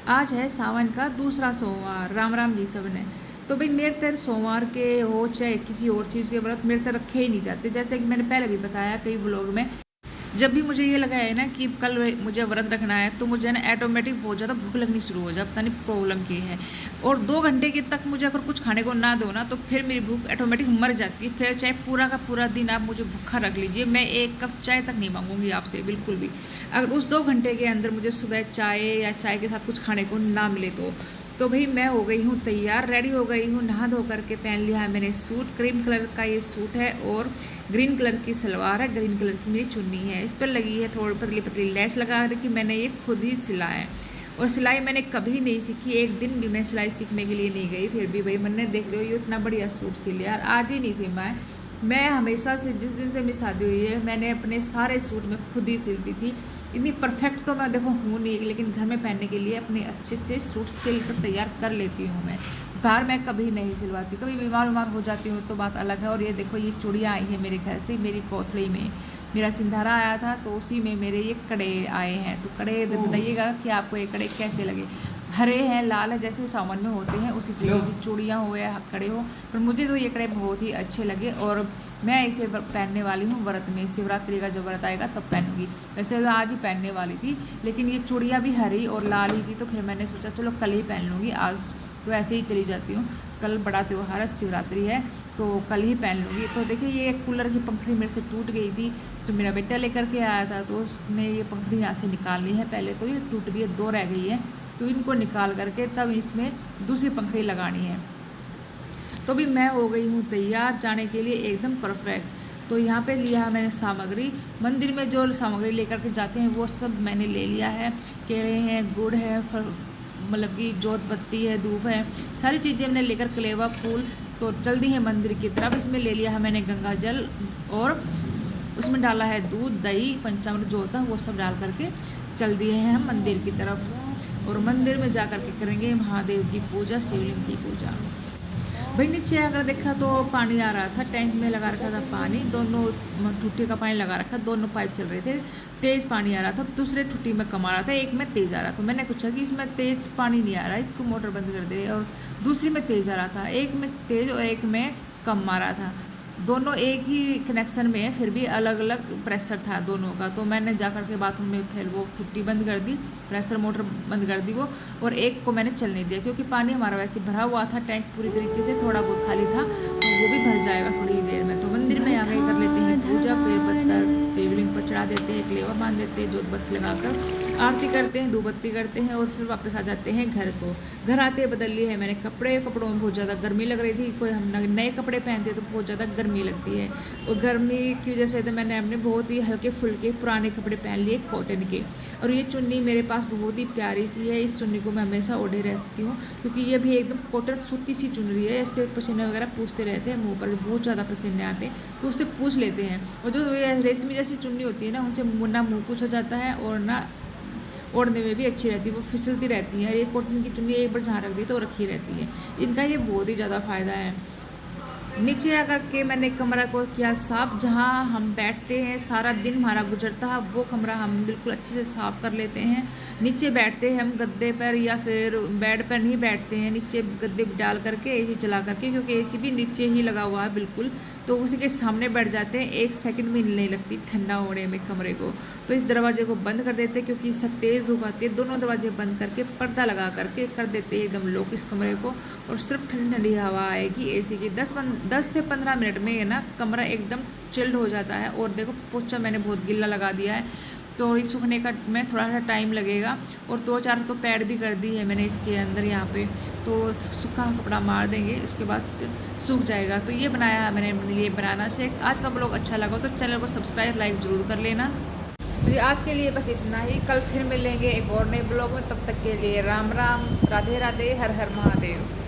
आज है सावन का दूसरा सोमवार। राम राम जी सब ने। तो भाई मेरे तर सोमवार के हो चाहे किसी और चीज़ के व्रत मेरे तर रखे ही नहीं जाते। जैसे कि मैंने पहले भी बताया कई ब्लॉग में, जब भी मुझे ये लगा है ना कि कल मुझे व्रत रखना है तो मुझे ना ऑटोमेटिक बहुत ज़्यादा भूख लगनी शुरू हो जाए, पता नहीं प्रॉब्लम की है। और 2 घंटे के तक मुझे अगर कुछ खाने को ना दो ना तो फिर मेरी भूख ऑटोमेटिक मर जाती है। फिर चाहे पूरा का पूरा दिन आप मुझे भूखा रख लीजिए, मैं 1 कप चाय तक नहीं मांगूंगी आपसे बिल्कुल भी, अगर उस 2 घंटे के अंदर मुझे सुबह चाय या चाय के साथ कुछ खाने को ना मिले तो भाई मैं हो गई हूँ तैयार, रेडी हो गई हूँ, नहा धो करके पहन लिया है मैंने सूट। क्रीम कलर का ये सूट है और ग्रीन कलर की सलवार है, ग्रीन कलर की मेरी चुन्नी है। इस पर लगी है थोड़ी पतली पतली लेस लगा रखी, मैंने ये खुद ही सिला है। और सिलाई मैंने कभी नहीं सीखी, एक दिन भी मैं सिलाई सीखने के लिए नहीं गई। फिर भी भाई मैंने देख रहे हो ये इतना बढ़िया सूट सिल यार, आज ही नहीं सिला है। मैं हमेशा से जिस दिन से मेरी शादी हुई है मैंने अपने सारे सूट में खुद ही सिलती थी। इतनी परफेक्ट तो मैं देखो हूँ नहीं, लेकिन घर में पहनने के लिए अपने अच्छे से सूट सिल कर तैयार कर लेती हूँ मैं। बाहर मैं कभी नहीं सिलवाती, कभी बीमार हो जाती हूँ तो बात अलग है। और ये देखो ये चूड़ियाँ आई हैं मेरे घर से, मेरी कोथड़ी में मेरा सिंधारा आया था तो उसी में मेरे ये कड़े आए हैं। तो कड़े बताइएगा कि आपको ये कड़े कैसे लगे। हरे हैं, लाल है, जैसे सावन में होते हैं उसी तरीके की चूड़ियाँ हो या कड़े हो, पर मुझे तो ये कड़े बहुत ही अच्छे लगे। और मैं इसे पहनने वाली हूँ व्रत में, शिवरात्रि का जब व्रत आएगा तब पहनूंगी। वैसे मैं आज ही पहनने वाली थी, लेकिन ये चूड़ियाँ भी हरी और लाल ही थी तो फिर मैंने सोचा चलो कल ही पहन लूँगी, आज तो ऐसे ही चली जाती हूँ। कल बड़ा त्यौहार है, शिवरात्रि है, तो कल ही पहन लूँगी। तो देखिए ये कूलर की पंखड़ी मेरे से टूट गई थी तो मेरा बेटा लेकर के आया था, तो उसने ये पंखड़ी यहाँ से निकालनी है। पहले तो ये टूट गई है, 2 रह गई है, तो इनको निकाल करके तब इसमें दूसरी पंखड़ी लगानी है। तो भी मैं हो गई हूँ तैयार जाने के लिए एकदम परफेक्ट। तो यहाँ पे लिया है मैंने सामग्री, मंदिर में जो सामग्री लेकर के जाते हैं वो सब मैंने ले लिया है। केले हैं, गुड़ है, मतलब कि जोत बत्ती है, धूप है, सारी चीज़ें मैंने लेकर, कलेवा फूल। तो जल्दी है मंदिर की तरफ। इसमें ले लिया है मैंने गंगा जल और उसमें डाला है दूध, दही, पंचामृत जो होता है वो सब डाल करके चल दिए हैं हम मंदिर की तरफ। और मंदिर में जा करके करेंगे महादेव की पूजा, शिवलिंग की पूजा। भाई नीचे अगर देखा तो पानी आ रहा था, टैंक में लगा रखा था पानी, दोनों ठुट्टी का पानी लगा रखा, दोनों पाइप चल रहे थे, तेज़ पानी आ रहा था। दूसरे ठुट्टी में कम आ रहा था, एक में तेज़ आ रहा था। तो मैंने पूछा कि इसमें तेज़ पानी नहीं आ रहा है, इसको मोटर बंद कर दे। और दूसरी में तेज़ आ रहा था, एक में तेज़ और एक में कम आ रहा था। दोनों एक ही कनेक्शन में है, फिर भी अलग अलग प्रेशर था दोनों का। तो मैंने जा कर के बाथरूम में फिर वो टुट्टी बंद कर दी, प्रेशर मोटर बंद कर दी वो, और एक को मैंने चलने दिया क्योंकि पानी हमारा वैसे भरा हुआ था, टैंक पूरी तरीके से, थोड़ा बहुत खाली था, तो वो भी भर जाएगा थोड़ी देर में। तो मंदिर में आगे कर लेते हैं पूजा, फिर पत्थर शिवलिंग पर चढ़ा देते हैं, कलेवा बांध देते हैं, जोत बत्ती लगाकर आरती करते हैं, धूप बत्ती करते हैं और फिर वापस आ जाते हैं घर को। घर आते बदल लिए हैं मैंने कपड़े, कपड़ों में बहुत ज़्यादा गर्मी लग रही थी, कोई हम नए कपड़े पहनते तो बहुत ज़्यादा गर्मी लगती है, और गर्मी की वजह से तो मैंने अपने बहुत ही हल्के फुल्के पुराने कपड़े पहन लिए कॉटन के। और ये चुन्नी मेरे पास बहुत ही प्यारी सी है, इस चुन्नी को मैं हमेशा ओढ़े रहती हूँ क्योंकि ये भी एकदम कॉटन सूती सी चुनरी है। इससे पसीने वगैरह पूछते रहते हैं, मुँह पर बहुत ज़्यादा पसीने आते हैं तो उससे पूछ लेते हैं। और जो रेशमी जैसी चुन्नी होती है ना, उनसे ना मुँह पूछ हो जाता है और ना ओढ़ने में भी अच्छी रहती है, वो फिसलती रहती है। ये कॉटन की चुन्नी एक बार जहाँ रख दी तो रखी रहती है, इनका ये बहुत ही ज़्यादा फ़ायदा है। नीचे आकर के मैंने कमरा को किया साफ, जहाँ हम बैठते हैं सारा दिन हमारा गुजरता है, वो कमरा हम बिल्कुल अच्छे से साफ़ कर लेते हैं। नीचे बैठते हैं हम गद्दे पर या फिर बेड पर नहीं बैठते हैं, नीचे गद्दे डाल करके एसी चला करके, क्योंकि एसी भी नीचे ही लगा हुआ है बिल्कुल, तो उसी के सामने बैठ जाते हैं। 1 सेकंड भी नहीं लगती ठंडा होने में कमरे को। तो इस दरवाजे को बंद कर देते हैं क्योंकि इससे तेज़ धूप आती है। दोनों दरवाजे बंद करके पर्दा लगा करके कर देते हैं एकदम लॉक इस कमरे को, और सिर्फ ठंडी ठंडी हवा आएगी एसी की। 10 से 15 मिनट में ये ना कमरा एकदम चिल्ड हो जाता है। और देखो पोछा मैंने बहुत गिल्ला लगा दिया है, तो ये सूखने का में थोड़ा सा टाइम लगेगा। और 2-4 तो पैड भी कर दी है मैंने इसके अंदर यहाँ पे, तो सूखा कपड़ा मार देंगे उसके बाद सूख जाएगा। तो ये बनाया है मैंने, ये बनाना से। आज का ब्लॉग अच्छा लगा तो चैनल को सब्सक्राइब लाइक ज़रूर कर लेना। तो ये आज के लिए बस इतना ही, कल फिर मिलेंगे एक और नए ब्लॉग में। तब तक के लिए राम राम, राधे राधे, हर हर महादेव।